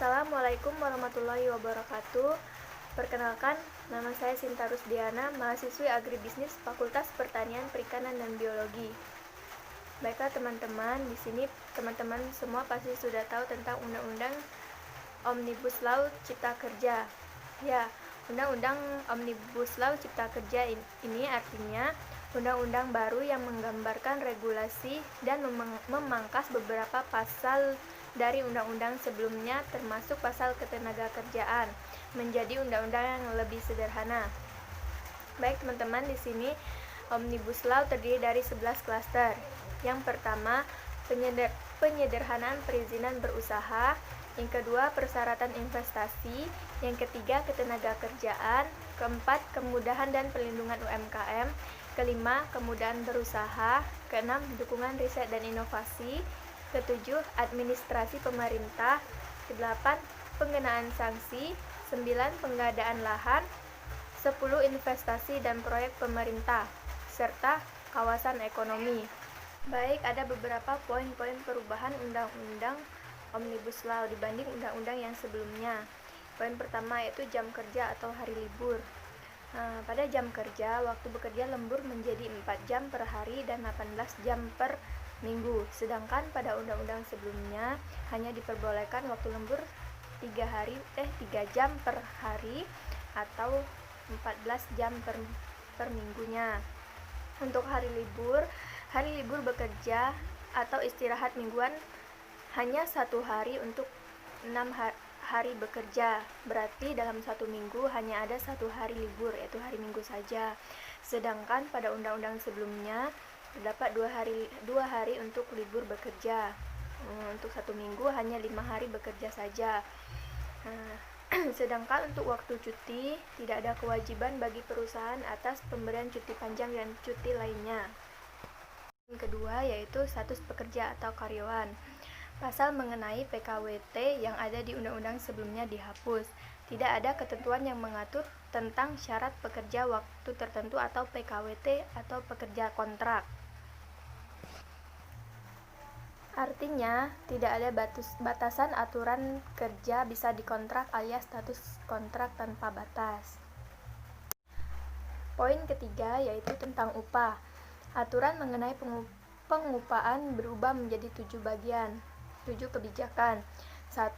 Assalamualaikum warahmatullahi wabarakatuh. Perkenalkan, nama saya Sinta Rusdiana, mahasiswi Agribisnis Fakultas Pertanian, Perikanan, dan Biologi. Baiklah teman-teman, di sini teman-teman semua pasti sudah tahu tentang Undang-Undang Omnibus Law Cipta Kerja. Ya, Undang-Undang Omnibus Law Cipta Kerja ini artinya undang-undang baru yang menggambarkan regulasi dan memangkas beberapa pasal dari undang-undang sebelumnya, termasuk pasal ketenagakerjaan, menjadi undang-undang yang lebih sederhana. Baik teman-teman, di sini Omnibus Law terdiri dari 11 klaster. Yang pertama, penyederhanaan perizinan berusaha. Yang kedua, persyaratan investasi. Yang ketiga, ketenagakerjaan. Keempat, kemudahan dan perlindungan UMKM. Kelima, kemudahan berusaha. Keenam, dukungan riset dan inovasi. Ketujuh, administrasi pemerintah. Kedelapan, pengenaan sanksi. 9, pengadaan lahan. 10, investasi dan proyek pemerintah, serta kawasan ekonomi. Baik, ada beberapa poin-poin perubahan Undang-Undang Omnibus Law dibanding undang-undang yang sebelumnya. Poin pertama yaitu jam kerja atau hari libur. Pada jam kerja, waktu bekerja lembur menjadi 4 jam per hari dan 18 jam per minggu. Sedangkan pada undang-undang sebelumnya hanya diperbolehkan waktu lembur 3 jam per hari atau 14 jam per minggunya. Untuk hari libur bekerja atau istirahat mingguan hanya 1 hari untuk 6 hari bekerja. Berarti dalam 1 minggu hanya ada 1 hari libur, yaitu hari Minggu saja. Sedangkan pada undang-undang sebelumnya terdapat 2 hari untuk libur bekerja. Untuk 1 minggu hanya 5 hari bekerja saja. Sedangkan untuk waktu cuti tidak ada kewajiban bagi perusahaan atas pemberian cuti panjang dan cuti lainnya. Yang kedua yaitu status pekerja atau karyawan. Pasal mengenai PKWT yang ada di undang-undang sebelumnya dihapus. Tidak ada ketentuan yang mengatur tentang syarat pekerja waktu tertentu atau PKWT atau pekerja kontrak. Artinya, tidak ada batasan aturan kerja bisa dikontrak alias status kontrak tanpa batas. Poin ketiga yaitu tentang upah. Aturan mengenai pengupahan berubah menjadi 7 bagian, 7 kebijakan. 1.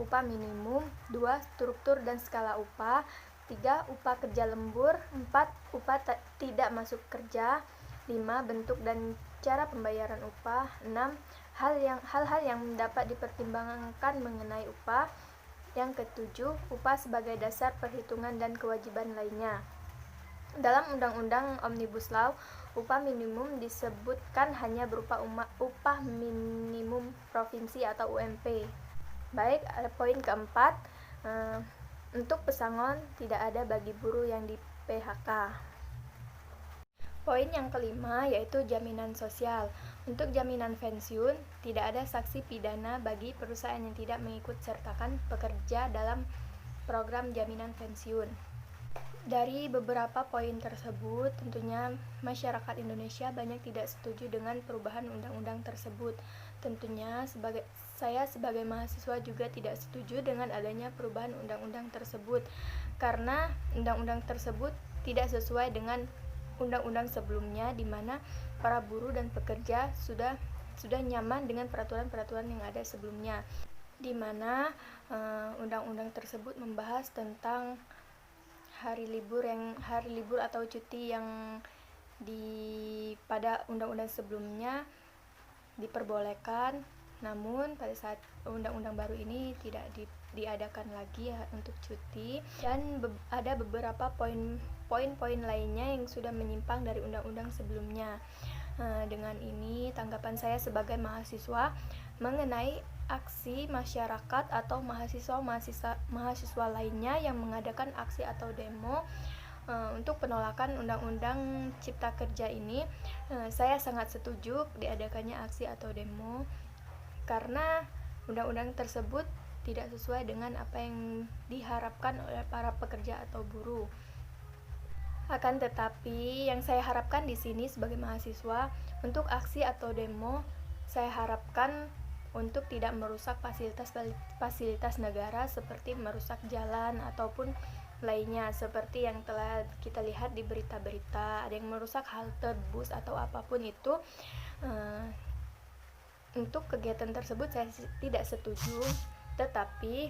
Upah minimum. 2. Struktur dan skala upah. 3. Upah kerja lembur. 4. Upah tidak masuk kerja. 5. Bentuk dan cara pembayaran upah. 6. Hal-hal yang dapat dipertimbangkan mengenai upah. Yang ketujuh, upah sebagai dasar perhitungan dan kewajiban lainnya. Dalam Undang-Undang Omnibus Law, upah minimum disebutkan hanya berupa upah minimum provinsi atau UMP. Baik, poin keempat, untuk pesangon tidak ada bagi buruh yang di PHK. Poin yang kelima yaitu jaminan sosial. Untuk jaminan pensiun, tidak ada sanksi pidana bagi perusahaan yang tidak mengikut sertakan pekerja dalam program jaminan pensiun. Dari beberapa poin tersebut, tentunya masyarakat Indonesia banyak tidak setuju dengan perubahan undang-undang tersebut. Tentunya saya sebagai mahasiswa juga tidak setuju dengan adanya perubahan undang-undang tersebut, karena undang-undang tersebut tidak sesuai dengan undang-undang sebelumnya, di mana para buruh dan pekerja sudah nyaman dengan peraturan-peraturan yang ada sebelumnya, di mana undang-undang tersebut membahas tentang hari libur atau cuti yang pada undang-undang sebelumnya diperbolehkan, namun pada saat undang-undang baru ini tidak diadakan lagi untuk cuti, dan ada beberapa poin-poin lainnya yang sudah menyimpang dari undang-undang sebelumnya. Dengan ini tanggapan saya sebagai mahasiswa mengenai aksi masyarakat atau mahasiswa lainnya yang mengadakan aksi atau demo untuk penolakan Undang-Undang Cipta Kerja ini, saya sangat setuju diadakannya aksi atau demo, karena undang-undang tersebut tidak sesuai dengan apa yang diharapkan oleh para pekerja atau buruh. Akan tetapi, yang saya harapkan di sini sebagai mahasiswa, untuk aksi atau demo, saya harapkan untuk tidak merusak fasilitas negara seperti merusak jalan ataupun lainnya, seperti yang telah kita lihat di berita-berita, ada yang merusak halte bus atau apapun itu. Untuk kegiatan tersebut saya tidak setuju, tetapi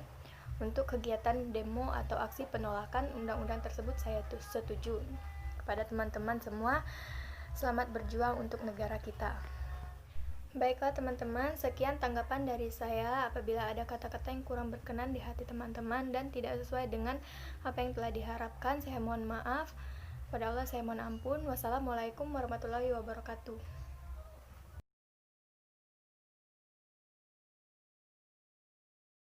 untuk kegiatan demo atau aksi penolakan undang-undang tersebut saya setuju. Kepada teman-teman semua, selamat berjuang untuk negara kita. Baiklah teman-teman, sekian tanggapan dari saya. Apabila ada kata-kata yang kurang berkenan di hati teman-teman dan tidak sesuai dengan apa yang telah diharapkan, saya mohon maaf. Pada Allah saya mohon ampun. Wassalamualaikum warahmatullahi wabarakatuh.